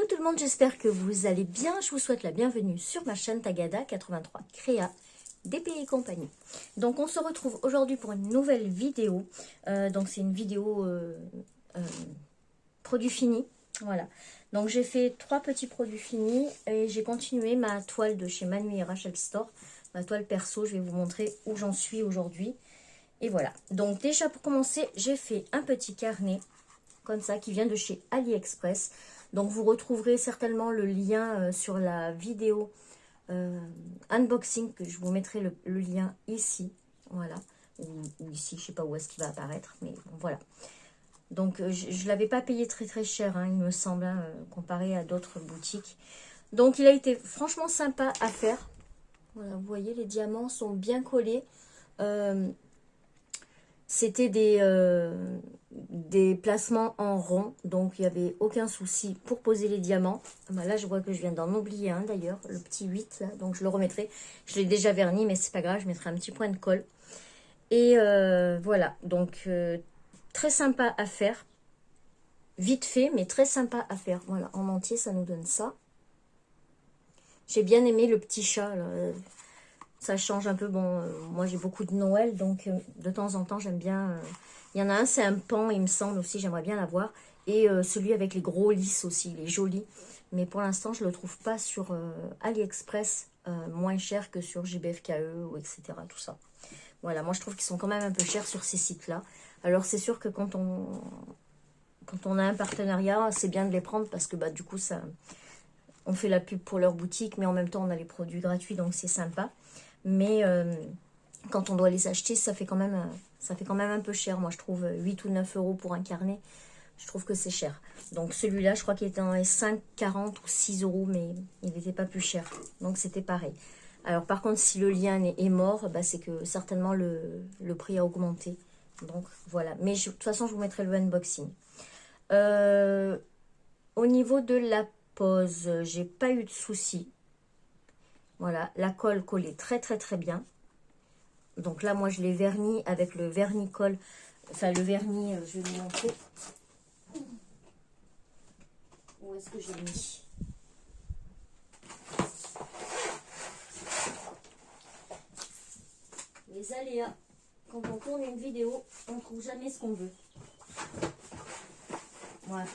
Coucou tout le monde, j'espère que vous allez bien. Je vous souhaite la bienvenue sur ma chaîne Tagada83 Créa, DP et compagnie. Donc on se retrouve aujourd'hui pour une nouvelle vidéo. Donc c'est une vidéo produit fini. Voilà. Donc j'ai fait 3 petits produits finis et j'ai continué ma toile de chez Manu et Rachel Store. Ma toile perso, je vais vous montrer où j'en suis aujourd'hui. Et voilà. Donc déjà pour commencer, j'ai fait un petit carnet comme ça qui vient de chez AliExpress. Donc vous retrouverez certainement le lien sur la vidéo unboxing, que je vous mettrai le lien ici, voilà, ou ici, je sais pas où est-ce qu'il va apparaître, mais bon, voilà. Donc je ne l'avais pas payé très très cher, hein, il me semble, hein, comparé à d'autres boutiques. Donc il a été franchement sympa à faire. Voilà, vous voyez, les diamants sont bien collés. C'était des placements en rond, donc il n'y avait aucun souci pour poser les diamants. Ben là, je vois que je viens d'en oublier un d'ailleurs, le petit 8, là, donc je le remettrai. Je l'ai déjà verni, mais c'est pas grave, je mettrai un petit point de colle. Et voilà, donc très sympa à faire. Vite fait, mais très sympa à faire. Voilà, en entier, ça nous donne ça. J'ai bien aimé le petit chat, là. Ça change un peu. Bon, moi j'ai beaucoup de Noël, donc de temps en temps j'aime bien. Il y en a un, c'est un pan, il me semble aussi, j'aimerais bien l'avoir. Et celui avec les gros lys aussi, il est joli. Mais pour l'instant, je ne le trouve pas sur AliExpress, moins cher que sur JBFKE ou etc. Tout ça. Voilà, moi je trouve qu'ils sont quand même un peu chers sur ces sites-là. Alors c'est sûr que quand on a un partenariat, c'est bien de les prendre parce que bah, du coup, on fait la pub pour leur boutique, mais en même temps on a les produits gratuits, donc c'est sympa. Mais quand on doit les acheter, ça fait quand même un peu cher. Moi, je trouve 8 ou 9 euros pour un carnet. Je trouve que c'est cher. Donc celui-là, je crois qu'il était dans les 5, 40 ou 6 euros, mais il n'était pas plus cher. Donc c'était pareil. Alors par contre, si le lien est mort, bah, c'est que certainement le prix a augmenté. Donc voilà. Mais de toute façon, je vous mettrai le unboxing. Au niveau de la pose, j'ai pas eu de soucis. Voilà, la colle collait très très très bien. Donc là, moi, je l'ai verni avec le vernis-colle. Enfin, le vernis, je vais vous montrer. Où est-ce que j'ai mis? Les aléas. Quand on tourne une vidéo, on ne trouve jamais ce qu'on veut. Voilà.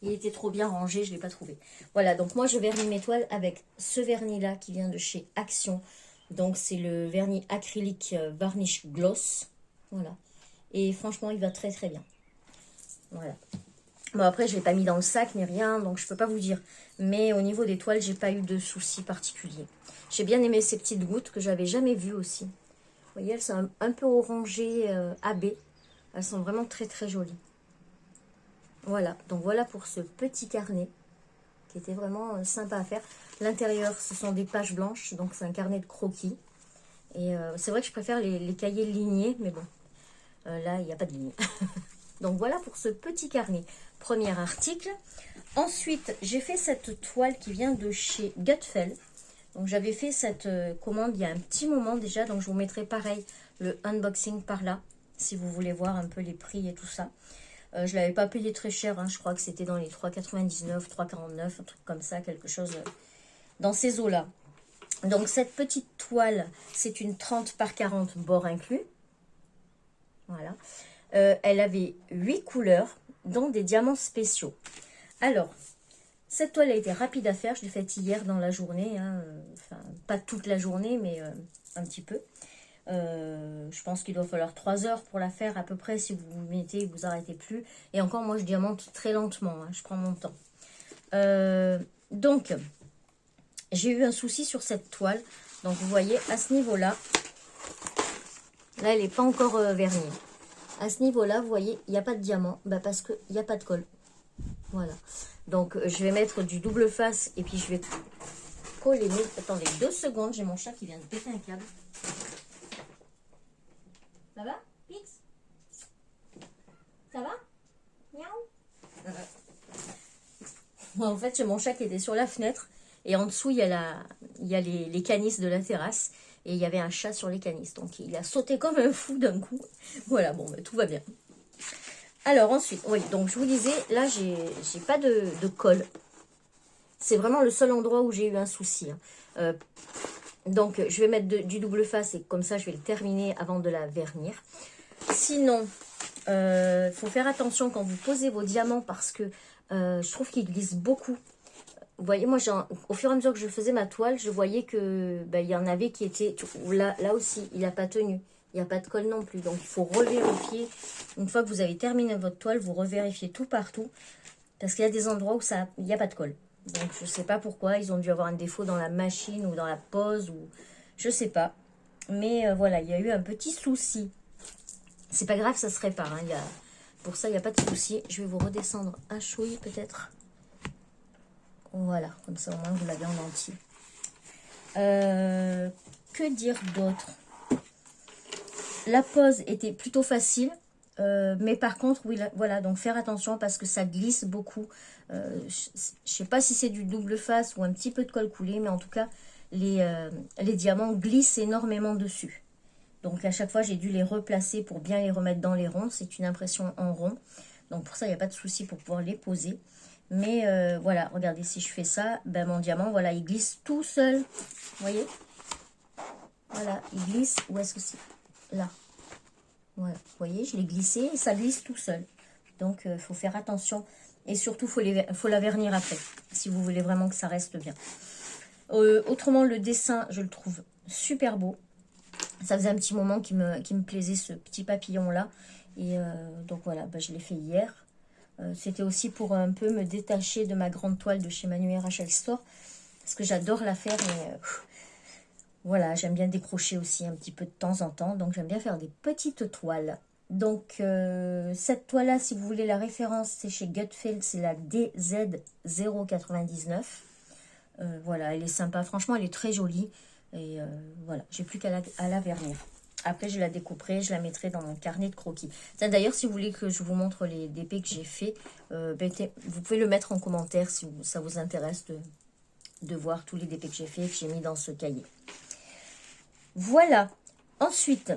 Il était trop bien rangé, je ne l'ai pas trouvé. Voilà, donc moi, je vernis mes toiles avec ce vernis-là qui vient de chez Action. Donc, c'est le vernis acrylique Varnish Gloss. Voilà. Et franchement, il va très, très bien. Voilà. Bon, après, je ne l'ai pas mis dans le sac ni rien, donc je ne peux pas vous dire. Mais au niveau des toiles, j'ai pas eu de soucis particuliers. J'ai bien aimé ces petites gouttes que j'avais jamais vues aussi. Vous voyez, elles sont un peu orangées, AB. Elles sont vraiment très, très jolies. Voilà, donc voilà pour ce petit carnet qui était vraiment sympa à faire. L'intérieur, ce sont des pages blanches, donc c'est un carnet de croquis. Et c'est vrai que je préfère les cahiers lignés, mais bon, là, il n'y a pas de ligne. Donc voilà pour ce petit carnet. Premier article. Ensuite, j'ai fait cette toile qui vient de chez Gutfeld. Donc j'avais fait cette commande il y a un petit moment déjà, donc je vous mettrai pareil le unboxing par là, si vous voulez voir un peu les prix et tout ça. Je ne l'avais pas payé très cher, hein, je crois que c'était dans les 3,99, 3,49, un truc comme ça, quelque chose dans ces eaux-là. Donc cette petite toile, c'est une 30 par 40 bord inclus. Voilà. Elle avait 8 couleurs, dont des diamants spéciaux. Alors, cette toile a été rapide à faire, je l'ai faite hier dans la journée, hein, enfin pas toute la journée, mais un petit peu. Je pense qu'il doit falloir 3 heures pour la faire à peu près. Si vous vous mettez, vous arrêtez plus. Et encore, moi, je diamante très lentement. Hein, je prends mon temps. Donc, j'ai eu un souci sur cette toile. Donc, vous voyez, à ce niveau-là, là, elle n'est pas encore vernie. À ce niveau-là, vous voyez, il n'y a pas de diamant. Bah, parce qu'il n'y a pas de colle. Voilà. Donc, je vais mettre du double face. Et puis, je vais coller. Attendez 2 secondes. J'ai mon chat qui vient de péter un câble. Ça va, Pix? Ça va? Miaou. Bon, en fait, j'ai mon chat qui était sur la fenêtre. Et en dessous, il y a les canisses de la terrasse. Et il y avait un chat sur les canisses. Donc, il a sauté comme un fou d'un coup. Voilà, bon, tout va bien. Alors, ensuite, oui, donc je vous disais, là, j'ai pas de colle. C'est vraiment le seul endroit où j'ai eu un souci. Hein. Donc, je vais mettre du double face et comme ça, je vais le terminer avant de la vernir. Sinon, faut faire attention quand vous posez vos diamants parce que je trouve qu'ils glissent beaucoup. Vous voyez, moi, au fur et à mesure que je faisais ma toile, je voyais que il y en avait qui étaient... Là aussi, il n'a pas tenu. Il n'y a pas de colle non plus. Donc, il faut revérifier. Une fois que vous avez terminé votre toile, vous revérifiez tout partout. Parce qu'il y a des endroits où il n'y a pas de colle. Donc, je ne sais pas pourquoi. Ils ont dû avoir un défaut dans la machine ou dans la pose. Ou je ne sais pas. Mais voilà, il y a eu un petit souci. C'est pas grave, ça se répare. Hein. Pour ça, il n'y a pas de souci. Je vais vous redescendre un chouï peut-être. Voilà, comme ça au moins vous l'avez en entier. Que dire d'autre? La pose était plutôt facile. Mais par contre, oui, voilà, donc faire attention parce que ça glisse beaucoup. Je ne sais pas si c'est du double face ou un petit peu de colle coulée, mais en tout cas, les diamants glissent énormément dessus. Donc à chaque fois, j'ai dû les replacer pour bien les remettre dans les ronds. C'est une impression en rond. Donc pour ça, il n'y a pas de souci pour pouvoir les poser. Mais voilà, regardez, si je fais ça, ben mon diamant, voilà, il glisse tout seul. Vous voyez? Voilà, il glisse. Où est-ce que c'est? Là. Voilà, vous voyez, je l'ai glissé et ça glisse tout seul. Donc, il faut faire attention. Et surtout, il faut la vernir après, si vous voulez vraiment que ça reste bien. Autrement, le dessin, je le trouve super beau. Ça faisait un petit moment qui me plaisait, ce petit papillon-là. Et donc, voilà, ben, je l'ai fait hier. C'était aussi pour un peu me détacher de ma grande toile de chez Manu et Rachel Store. Parce que j'adore la faire, mais... voilà, j'aime bien décrocher aussi un petit peu de temps en temps. Donc, j'aime bien faire des petites toiles. Donc, cette toile-là, si vous voulez la référence, c'est chez Gutfeld. C'est la DZ099. Voilà, elle est sympa. Franchement, elle est très jolie. Et voilà, j'ai plus qu'à la vernir. Après, je la découperai, je la mettrai dans mon carnet de croquis. D'ailleurs, si vous voulez que je vous montre les DP que j'ai fait, vous pouvez le mettre en commentaire si ça vous intéresse de voir tous les DP que j'ai fait et que j'ai mis dans ce cahier. Voilà. Ensuite,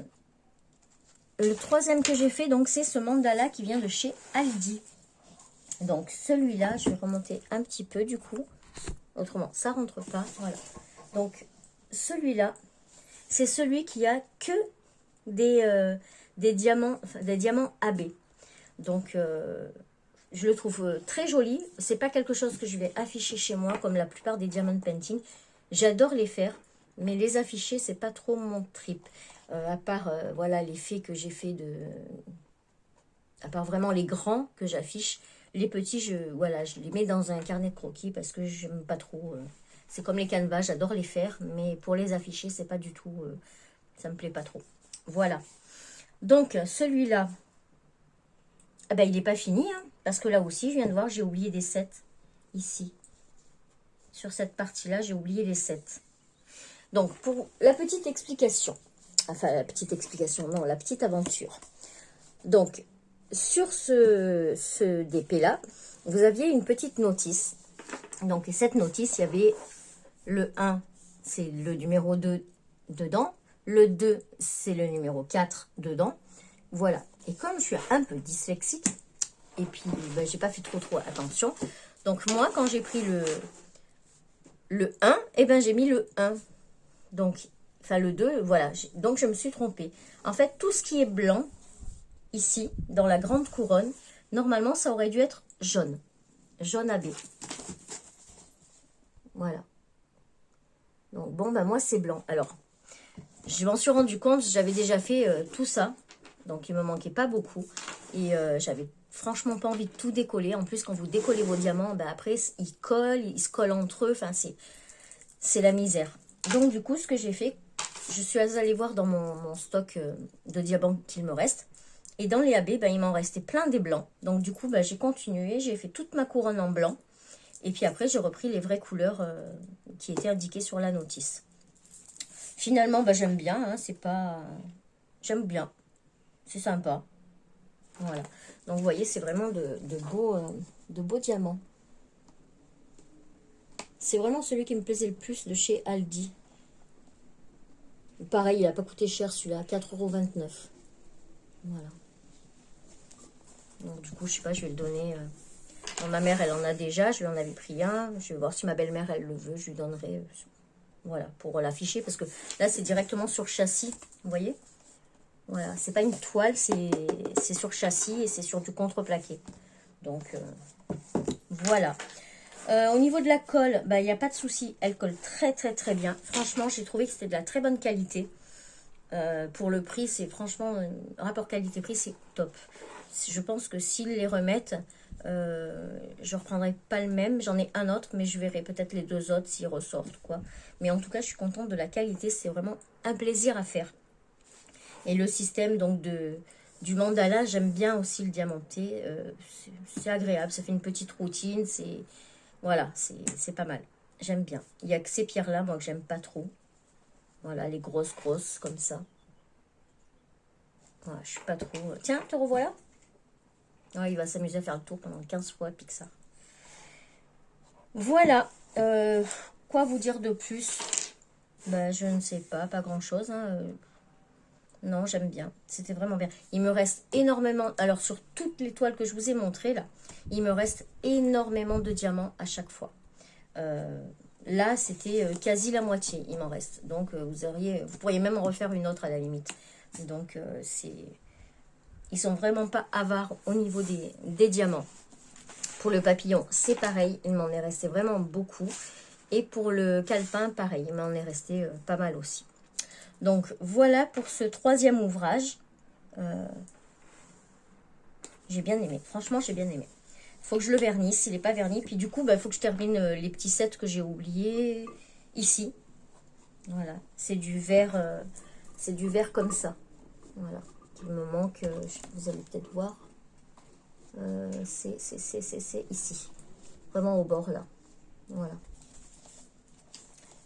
le troisième que j'ai fait, donc c'est ce mandala qui vient de chez Aldi. Donc celui-là, je vais remonter un petit peu du coup. Autrement, ça rentre pas. Voilà. Donc celui-là, c'est celui qui a que des diamants, enfin, des diamants AB. Donc je le trouve très joli. C'est pas quelque chose que je vais afficher chez moi comme la plupart des diamond painting. J'adore les faire. Mais les afficher, c'est pas trop mon trip. À part, voilà, les faits que j'ai fait à part vraiment les grands que j'affiche. Les petits, voilà, je les mets dans un carnet de croquis parce que j'aime pas trop. C'est comme les canevas, j'adore les faire. Mais pour les afficher, c'est pas du tout... ça me plaît pas trop. Voilà. Donc, celui-là, ah ben, il n'est pas fini. Hein, parce que là aussi, je viens de voir, j'ai oublié des 7. Ici. Sur cette partie-là, j'ai oublié les 7. Donc, pour la petite explication, enfin, la petite explication, non, la petite aventure. Donc, sur ce DP-là, vous aviez une petite notice. Donc, et cette notice, il y avait le 1, c'est le numéro 2 dedans. Le 2, c'est le numéro 4 dedans. Voilà. Et comme je suis un peu dyslexique, et puis, ben, j'ai pas fait trop attention. Donc, moi, quand j'ai pris le 1, eh ben, j'ai mis le 1. Donc, enfin le 2, voilà. Donc, je me suis trompée. En fait, tout ce qui est blanc, ici, dans la grande couronne, normalement, ça aurait dû être jaune. Jaune AB. Voilà. Donc, bon, ben moi, c'est blanc. Alors, je m'en suis rendu compte, j'avais déjà fait tout ça. Donc, il me manquait pas beaucoup. Et j'avais franchement pas envie de tout décoller. En plus, quand vous décollez vos diamants, ben après, ils se collent entre eux. Enfin, c'est la misère. Donc, du coup, ce que j'ai fait, je suis allée voir dans mon stock de diamants qu'il me reste. Et dans les AB, ben, il m'en restait plein des blancs. Donc, du coup, ben, j'ai continué. J'ai fait toute ma couronne en blanc. Et puis après, j'ai repris les vraies couleurs qui étaient indiquées sur la notice. Finalement, ben, j'aime bien. Hein, c'est pas... J'aime bien. C'est sympa. Voilà. Donc, vous voyez, c'est vraiment de beaux diamants. C'est vraiment celui qui me plaisait le plus de chez Aldi. Pareil, il n'a pas coûté cher celui-là, 4,29 €. Voilà. Donc du coup, je sais pas, je vais le donner Bon, ma mère, elle en a déjà. Je lui en avais pris un. Je vais voir si ma belle-mère, elle le veut. Je lui donnerai, voilà, pour l'afficher. Parce que là, c'est directement sur châssis. Vous voyez? Voilà, c'est pas une toile, c'est sur châssis et c'est sur du contreplaqué. Donc, voilà. Au niveau de la colle, bah, il n'y a pas de souci. Elle colle très, très, très bien. Franchement, j'ai trouvé que c'était de la très bonne qualité. Pour le prix, c'est franchement, rapport qualité-prix, c'est top. Je pense que s'ils les remettent, je ne reprendrai pas le même. J'en ai un autre, mais je verrai peut-être les deux autres s'ils ressortent, quoi. Mais en tout cas, je suis contente de la qualité. C'est vraiment un plaisir à faire. Et le système donc du mandala, j'aime bien aussi le diamanté. C'est agréable, ça fait une petite routine. Voilà, c'est pas mal. J'aime bien. Il n'y a que ces pierres-là, moi, que j'aime pas trop. Voilà, les grosses comme ça. Voilà, je suis pas trop... Tiens, te revoilà. Ouais, il va s'amuser à faire le tour pendant 15 fois, Pixar. Voilà. Quoi vous dire de plus? Ben, je ne sais pas grand-chose. Hein. Non, j'aime bien. C'était vraiment bien. Il me reste énormément... Alors, sur toutes les toiles que je vous ai montrées, là, il me reste énormément de diamants à chaque fois. Là, c'était quasi la moitié, il m'en reste. Donc, vous pourriez même en refaire une autre à la limite. Donc, ils sont vraiment pas avares au niveau des diamants. Pour le papillon, c'est pareil. Il m'en est resté vraiment beaucoup. Et pour le calepin, pareil. Il m'en est resté pas mal aussi. Donc, voilà pour ce troisième ouvrage. J'ai bien aimé. Franchement, j'ai bien aimé. Faut que je le vernisse, il n'est pas verni. Puis du coup, il faut que je termine les petits sets que j'ai oubliés ici. Voilà, c'est du vert comme ça. Voilà, il me manque, vous allez peut-être voir. C'est ici. Vraiment au bord là. Voilà.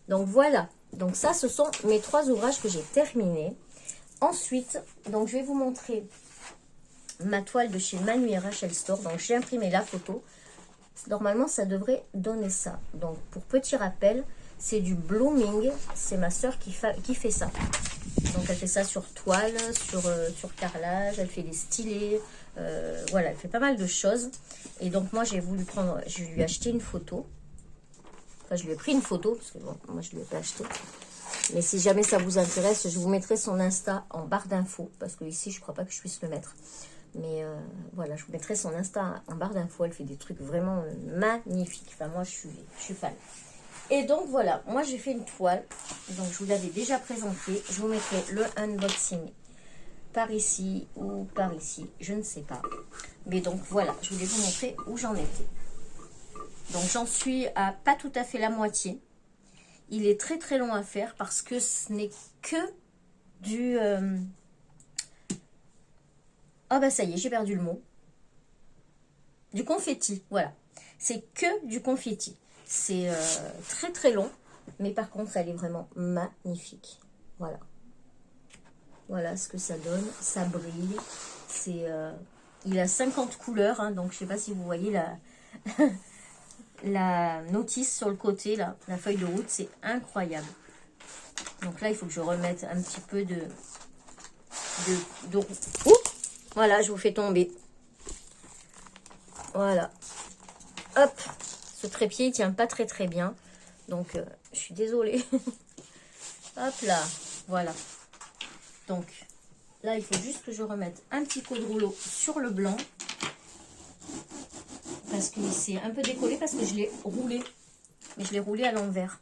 Donc voilà. Donc ça, ce sont mes 3 ouvrages que j'ai terminés. Ensuite, donc je vais vous montrer ma toile de chez Manu Rachel Store. Donc j'ai imprimé la photo. Normalement, ça devrait donner ça. Donc pour petit rappel, c'est du blooming. C'est ma soeur qui fait ça. Donc elle fait ça sur toile, sur carrelage, elle fait des stylés. Voilà, elle fait pas mal de choses. Et donc moi, je lui ai acheté une photo. Enfin, je lui ai pris une photo, parce que bon, moi je ne l'ai pas acheté. Mais si jamais ça vous intéresse, je vous mettrai son Insta en barre d'infos. Parce que ici, je ne crois pas que je puisse le mettre. Mais voilà, je vous mettrai son Insta en barre d'infos. Elle fait des trucs vraiment magnifiques. Enfin, moi, je suis fan. Et donc, voilà. Moi, j'ai fait une toile. Donc, je vous l'avais déjà présentée. Je vous mettrai le unboxing par ici ou par ici. Je ne sais pas. Mais donc, voilà. Je voulais vous montrer où j'en étais. Donc, j'en suis à pas tout à fait la moitié. Il est très, très long à faire parce que ce n'est que du... Ah bah ça y est, j'ai perdu le mot. Du confetti, voilà. C'est que du confetti. C'est très très long, mais par contre, elle est vraiment magnifique. Voilà. Voilà ce que ça donne. Ça brille. Il a 50 couleurs, hein, donc je sais pas si vous voyez la notice sur le côté, là, la feuille de route, c'est incroyable. Donc là, il faut que je remette un petit peu de Ouh, voilà, je vous fais tomber. Voilà. Hop, ce trépied, il tient pas très très bien. Donc, je suis désolée. Hop là, voilà. Donc, là, il faut juste que je remette un petit coup de rouleau sur le blanc. Parce que c'est un peu décollé, parce que je l'ai roulé. Mais je l'ai roulé à l'envers.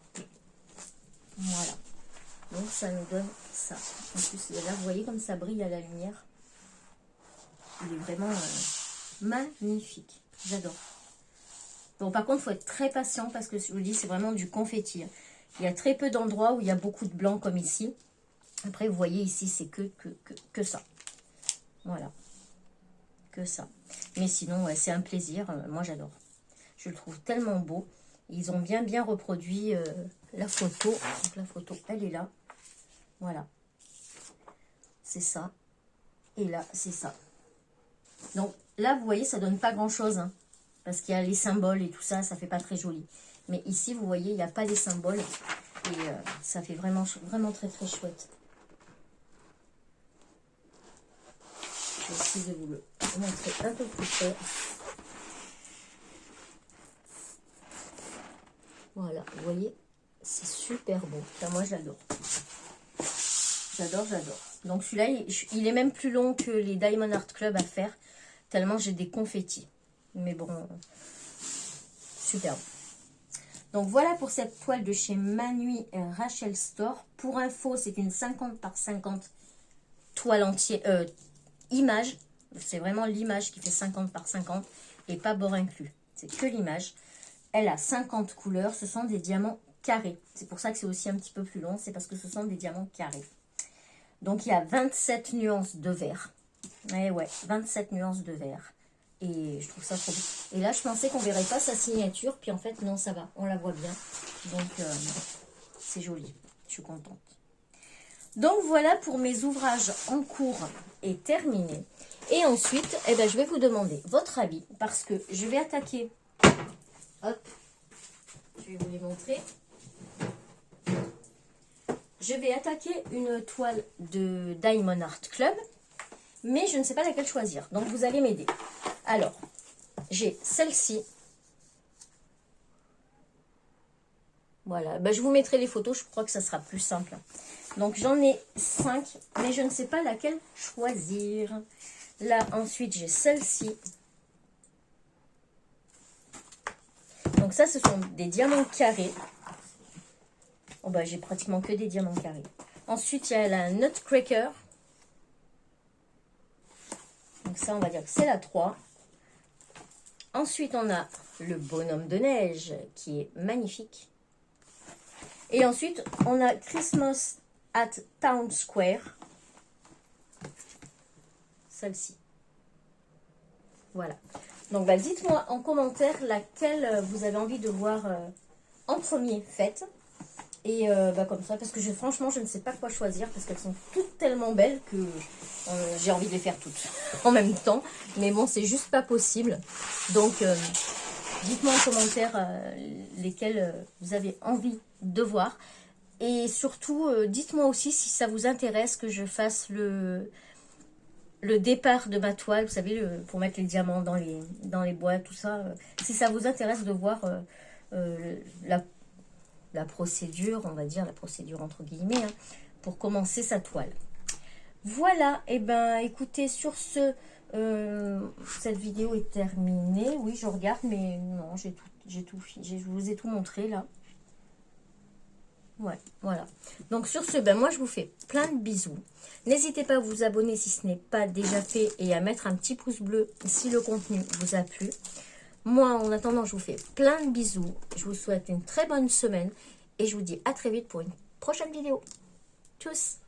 Voilà. Donc, ça nous donne ça. En plus, là, vous voyez comme ça brille à la lumière. Il est vraiment magnifique. J'adore. Bon, par contre, il faut être très patient parce que je vous dis, c'est vraiment du confetti. Il y a très peu d'endroits où il y a beaucoup de blanc comme ici. Après, vous voyez ici, c'est que ça. Voilà. Que ça. Mais sinon, ouais, c'est un plaisir. Moi, j'adore. Je le trouve tellement beau. Ils ont bien reproduit la photo. Donc, la photo, elle est là. Voilà. C'est ça. Et là, c'est ça. Donc, là, vous voyez, ça donne pas grand-chose. Hein, parce qu'il y a les symboles et tout ça, ça fait pas très joli. Mais ici, vous voyez, il n'y a pas les symboles. Et ça fait vraiment très très chouette. Je vais essayer de vous le montrer un peu plus près. Voilà, vous voyez, c'est super beau. Enfin, moi, j'adore. J'adore, j'adore. Donc celui-là, il est même plus long que les Diamond Art Club à faire, tellement j'ai des confettis. Mais bon, super. Donc voilà pour cette toile de chez Manui Rachel Store. Pour info, c'est une 50 par 50 toile entière, image. C'est vraiment l'image qui fait 50 par 50 et pas bord inclus. C'est que l'image. Elle a 50 couleurs. Ce sont des diamants carrés. C'est pour ça que c'est aussi un petit peu plus long. C'est parce que ce sont des diamants carrés. Donc il y a 27 nuances de vert. Et ouais, 27 nuances de vert. Et je trouve ça trop beau. Et là, je pensais qu'on verrait pas sa signature. Puis en fait, non, ça va. On la voit bien. Donc, c'est joli. Je suis contente. Donc, voilà pour mes ouvrages en cours et terminés. Et ensuite, eh ben, je vais vous demander votre avis. Parce que je vais attaquer... Hop. Je vais vous les montrer. Je vais attaquer une toile de Diamond Art Club. Mais je ne sais pas laquelle choisir. Donc, vous allez m'aider. Alors, j'ai celle-ci. Voilà, ben, je vous mettrai les photos, je crois que ça sera plus simple. Donc, j'en ai 5, mais je ne sais pas laquelle choisir. Là, ensuite, j'ai celle-ci. Donc, ça, ce sont des diamants carrés. Oh, ben, j'ai pratiquement que des diamants carrés. Ensuite, il y a la Nutcracker. Donc, ça, on va dire que c'est la 3. Ensuite, on a le bonhomme de neige qui est magnifique. Et ensuite, on a Christmas at Town Square. Celle-ci. Voilà. Donc, bah, dites-moi en commentaire laquelle vous avez envie de voir en premier faite. Et bah, comme ça, parce que franchement, je ne sais pas quoi choisir parce qu'elles sont toutes tellement belles que j'ai envie de les faire toutes en même temps. Mais bon, c'est juste pas possible. Donc, dites-moi en commentaire lesquelles vous avez envie de voir. Et surtout, dites-moi aussi si ça vous intéresse que je fasse le départ de ma toile. Vous savez, pour mettre les diamants dans les boîtes, tout ça. Si ça vous intéresse de voir la procédure, on va dire, la procédure entre guillemets, hein, pour commencer sa toile. Voilà, et ben écoutez, sur ce, cette vidéo est terminée. Oui, je regarde, mais non, je vous ai tout montré là. Ouais, voilà. Donc sur ce, ben moi je vous fais plein de bisous. N'hésitez pas à vous abonner si ce n'est pas déjà fait et à mettre un petit pouce bleu si le contenu vous a plu. Moi, en attendant, je vous fais plein de bisous. Je vous souhaite une très bonne semaine et je vous dis à très vite pour une prochaine vidéo. Tchuss!